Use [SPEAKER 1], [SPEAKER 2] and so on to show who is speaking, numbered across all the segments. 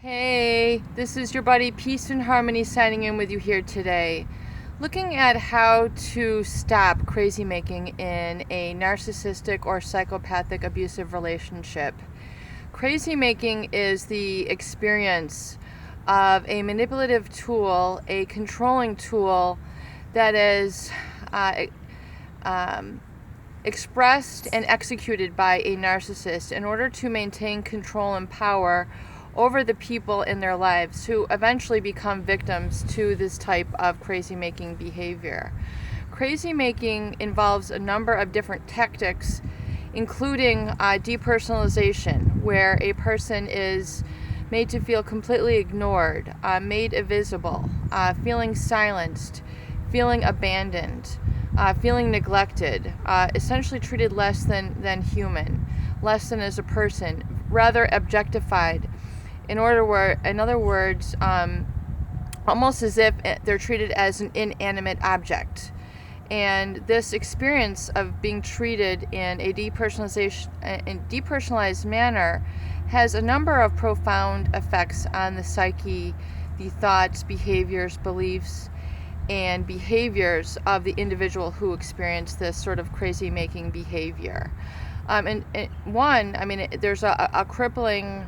[SPEAKER 1] Hey, this is your buddy Peace and Harmony signing in with you here today. Looking at how to stop crazy making in a narcissistic or psychopathic abusive relationship. Crazy making is the experience of a manipulative tool, a controlling tool that is expressed and executed by a narcissist in order to maintain control and power over the people in their lives who eventually become victims to this type of crazy making behavior. Crazy making involves a number of different tactics, including depersonalization, where a person is made to feel completely ignored, made invisible, feeling silenced, feeling abandoned, feeling neglected, essentially treated less than human, less than as a person, rather objectified. In other words, almost as if they're treated as an inanimate object. And this experience of being treated in a depersonalized manner has a number of profound effects on the psyche, the thoughts, behaviors, beliefs, and behaviors of the individual who experienced this sort of crazy making behavior. There's a crippling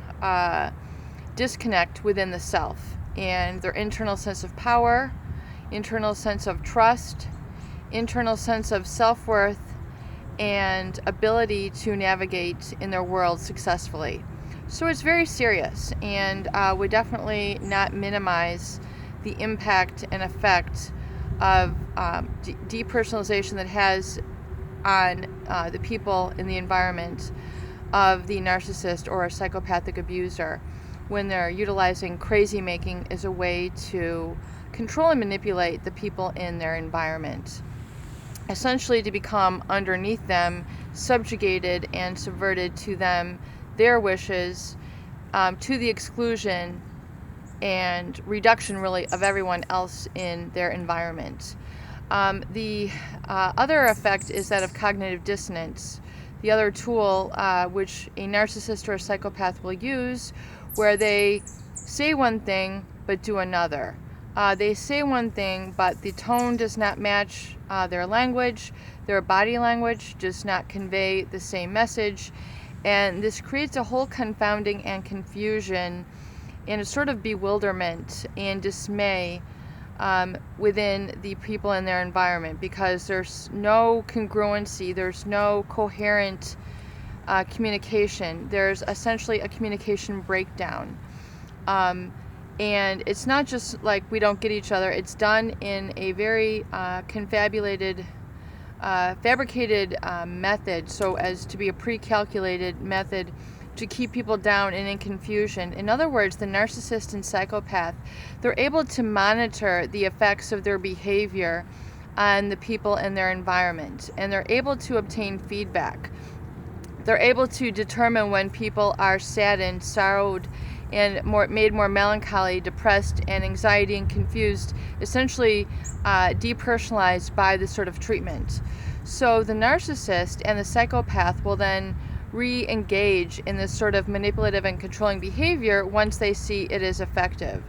[SPEAKER 1] disconnect within the self and their internal sense of power, internal sense of trust, internal sense of self-worth, and ability to navigate in their world successfully. So it's very serious, and would definitely not minimize the impact and effect of depersonalization that has on the people in the environment of the narcissist or a psychopathic abuser when they're utilizing crazy making as a way to control and manipulate the people in their environment, essentially to become underneath them, subjugated and subverted to them, their wishes, to the exclusion and reduction really of everyone else in their environment. The other effect is that of cognitive dissonance, the other tool which a narcissist or a psychopath will use, where they say one thing but do another. They say one thing, but the tone does not match their language. Their body language does not convey the same message. And this creates a whole confounding and confusion and a sort of bewilderment and dismay within the people in their environment, because there's no congruency, there's no coherent communication. There's essentially a communication breakdown. And it's not just like we don't get each other, it's done in a very fabricated method, so as to be a pre-calculated method to keep people down and in confusion. In other words, the narcissist and psychopath, they're able to monitor the effects of their behavior on the people in their environment, and they're able to obtain feedback. They're able to determine when people are saddened, sorrowed, and made more melancholy, depressed, and anxiety and confused, essentially depersonalized by this sort of treatment. So the narcissist and the psychopath will then re-engage in this sort of manipulative and controlling behavior once they see it is effective.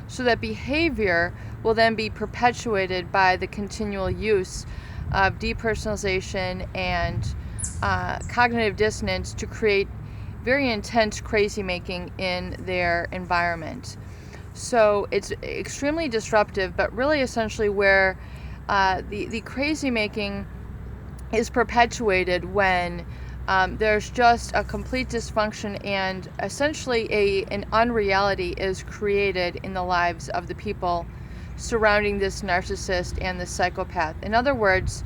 [SPEAKER 1] So that behavior will then be perpetuated by the continual use of depersonalization and cognitive dissonance to create very intense crazy making in their environment. So it's extremely disruptive, but really essentially where the crazy making is perpetuated when there's just a complete dysfunction and essentially an unreality is created in the lives of the people surrounding this narcissist and the psychopath. In other words,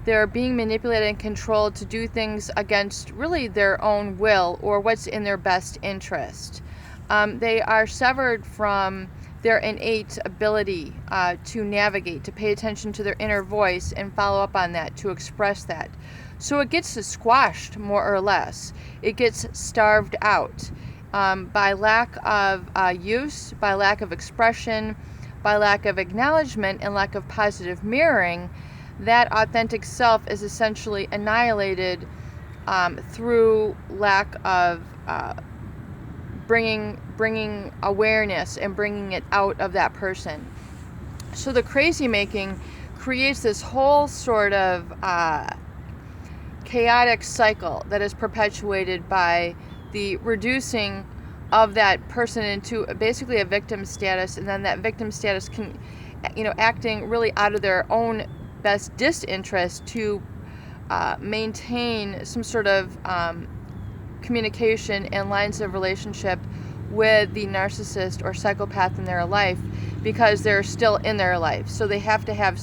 [SPEAKER 1] they're being manipulated and controlled to do things against really their own will or what's in their best interest. They are severed from their innate ability to navigate, to pay attention to their inner voice and follow up on that, to express that. So it gets squashed, more or less. It gets starved out by lack of use, by lack of expression, by lack of acknowledgement, and lack of positive mirroring. That authentic self is essentially annihilated through lack of bringing bringing awareness and bringing it out of that person. So the crazy making creates this whole sort of chaotic cycle that is perpetuated by the reducing of that person into basically a victim status, and then that victim status can, acting really out of their own best disinterest to maintain some sort of communication and lines of relationship with the narcissist or psychopath in their life, because they're still in their life. So they have to have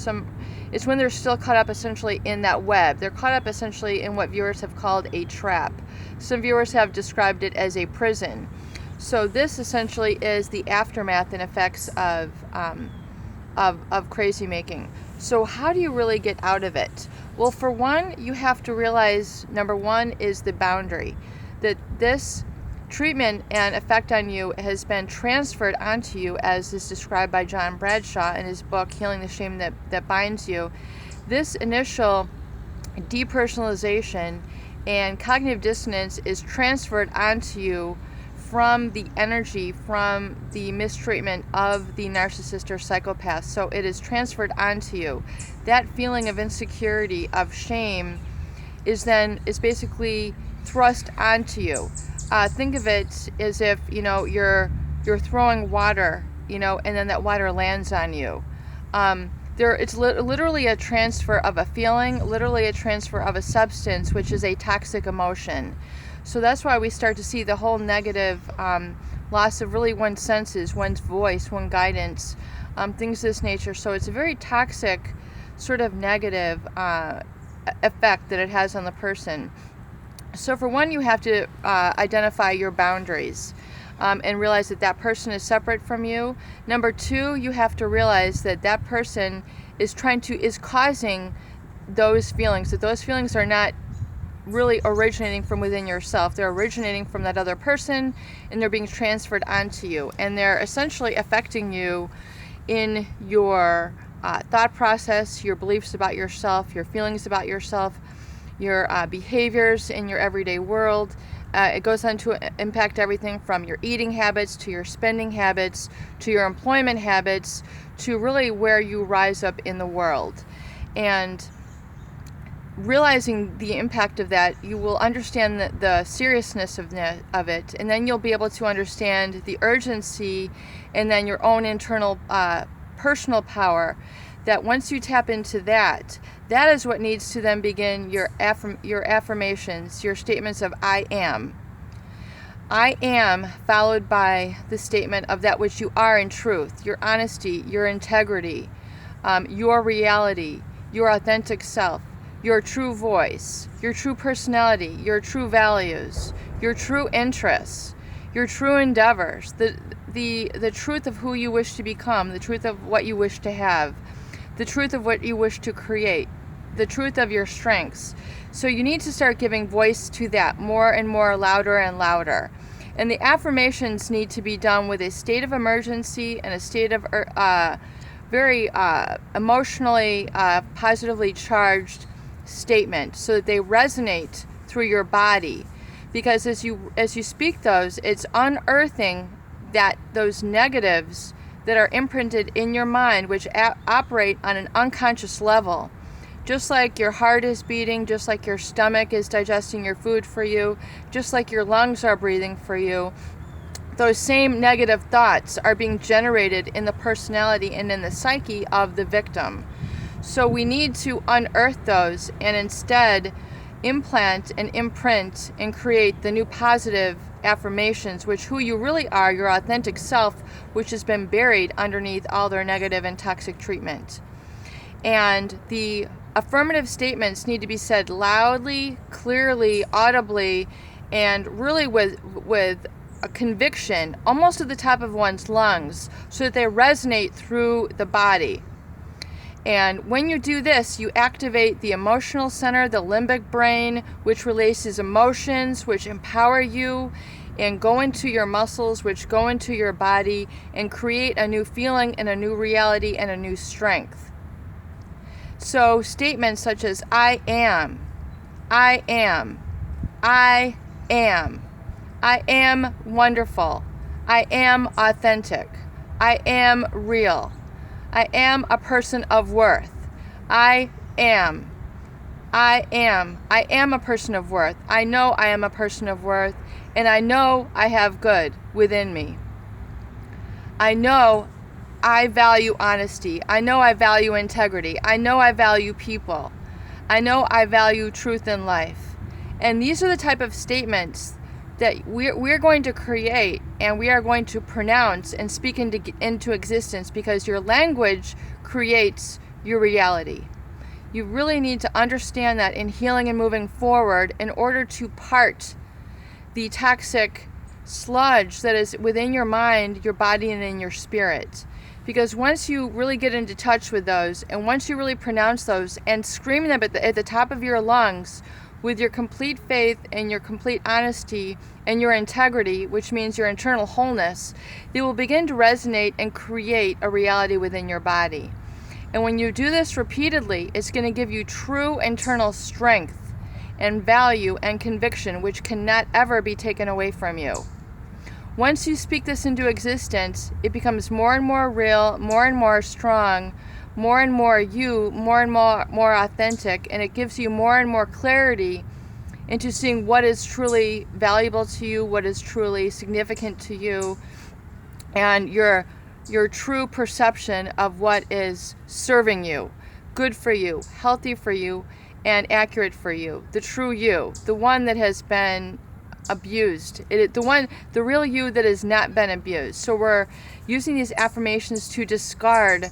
[SPEAKER 1] it's when they're still caught up essentially in that web. They're caught up essentially in what viewers have called a trap. Some viewers have described it as a prison. So this essentially is the aftermath and effects of crazy making. So how do you really get out of it? Well, for one, you have to realize, number one is the boundary, that this treatment and effect on you has been transferred onto you, as is described by John Bradshaw in his book, Healing the Shame That Binds You. This initial depersonalization and cognitive dissonance is transferred onto you from the energy, from the mistreatment of the narcissist or psychopath. So it is transferred onto you. That feeling of insecurity, of shame, is basically thrust onto you. Think of it as if you're throwing water, and then that water lands on you. It's literally a transfer of a feeling, literally a transfer of a substance, which is a toxic emotion. So that's why we start to see the whole negative loss of really one's senses, one's voice, one's guidance, things of this nature. So it's a very toxic sort of negative effect that it has on the person. So for one, you have to identify your boundaries and realize that person is separate from you. Number two, you have to realize that person is causing those feelings, that those feelings are not really originating from within yourself. They're originating from that other person, and they're being transferred onto you, and they're essentially affecting you in your thought process, your beliefs about yourself, your feelings about yourself, your behaviors in your everyday world. It goes on to impact everything from your eating habits to your spending habits to your employment habits to really where you rise up in the world. And realizing the impact of that, you will understand the seriousness of it, and then you'll be able to understand the urgency and then your own internal personal power, that once you tap into that is what needs to then begin your affirmations, your statements of I am. I am, followed by the statement of that which you are in truth, your honesty, your integrity, your reality, your authentic self, your true voice, your true personality, your true values, your true interests, your true endeavors, the truth of who you wish to become, the truth of what you wish to have, the truth of what you wish to create, the truth of your strengths. So you need to start giving voice to that more and more, louder and louder. And the affirmations need to be done with a state of emergency and a state of very emotionally positively charged statement, so that they resonate through your body. Because as you speak those, it's unearthing those negatives that are imprinted in your mind, which operate on an unconscious level. Just like your heart is beating, just like your stomach is digesting your food for you, just like your lungs are breathing for you, those same negative thoughts are being generated in the personality and in the psyche of the victim. So we need to unearth those and instead implant and imprint and create the new positive affirmations, which who you really are, your authentic self, which has been buried underneath all their negative and toxic treatment. And the affirmative statements need to be said loudly, clearly, audibly, and really with a conviction, almost at the top of one's lungs, so that they resonate through the body. And when you do this, you activate the emotional center, the limbic brain, which releases emotions, which empower you, and go into your muscles, which go into your body, and create a new feeling and a new reality and a new strength. So statements such as I am, I am, I am, I am wonderful, I am authentic. I am real. I am a person of worth. I am. I am a person of worth. I know I am a person of worth, and I know I have good within me. I know I value honesty. I know I value integrity. I know I value people. I know I value truth in life. And these are the type of statements that we're going to create and we are going to pronounce and speak into existence, because your language creates your reality. You really need to understand that in healing and moving forward, in order to part the toxic sludge that is within your mind, your body, and in your spirit. Because once you really get into touch with those, and once you really pronounce those and scream them at the top of your lungs with your complete faith and your complete honesty and your integrity, which means your internal wholeness, they will begin to resonate and create a reality within your body. And when you do this repeatedly, it's going to give you true internal strength and value and conviction, which cannot ever be taken away from you. Once you speak this into existence, it becomes more and more real, more and more strong, more and more you, more and more authentic, and it gives you more and more clarity into seeing what is truly valuable to you, what is truly significant to you, and your true perception of what is serving you, good for you, healthy for you, and accurate for you. The true you, the one that has been abused, the real you that has not been abused. So we're using these affirmations to discard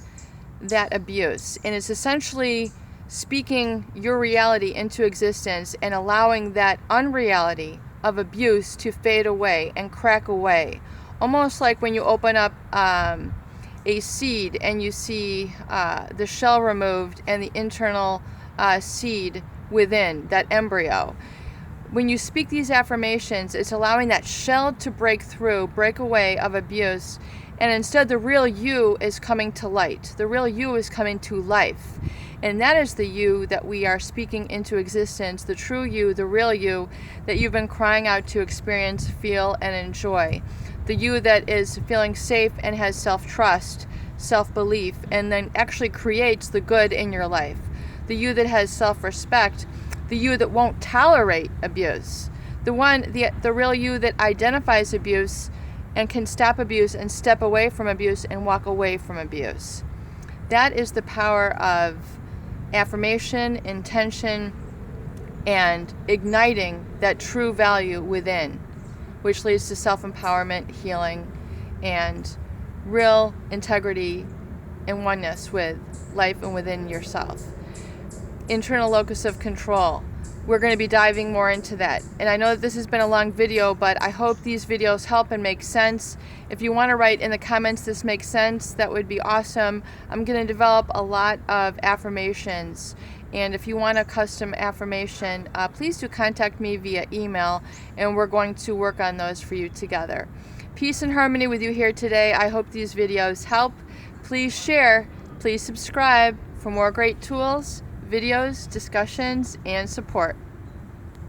[SPEAKER 1] that abuse, and it's essentially speaking your reality into existence and allowing that unreality of abuse to fade away and crack away. Almost like when you open up a seed and you see the shell removed and the internal seed within, that embryo. When you speak these affirmations, it's allowing that shell to break through, break away of abuse, and instead the real you is coming to light. The real you is coming to life. And that is the you that we are speaking into existence, the true you, the real you that you've been crying out to experience, feel, and enjoy. The you that is feeling safe and has self-trust, self-belief, and then actually creates the good in your life. The you that has self-respect, the you that won't tolerate abuse. The real you that identifies abuse and can stop abuse and step away from abuse and walk away from abuse. That is the power of affirmation, intention, and igniting that true value within, which leads to self-empowerment, healing, and real integrity and oneness with life and within yourself. Internal locus of control. We're going to be diving more into that. And I know that this has been a long video, but I hope these videos help and make sense. If you want to write in the comments, this makes sense, that would be awesome. I'm going to develop a lot of affirmations. And if you want a custom affirmation, please do contact me via email, and we're going to work on those for you together. Peace and harmony with you here today. I hope these videos help. Please share, please subscribe for more great tools, videos, discussions, and support.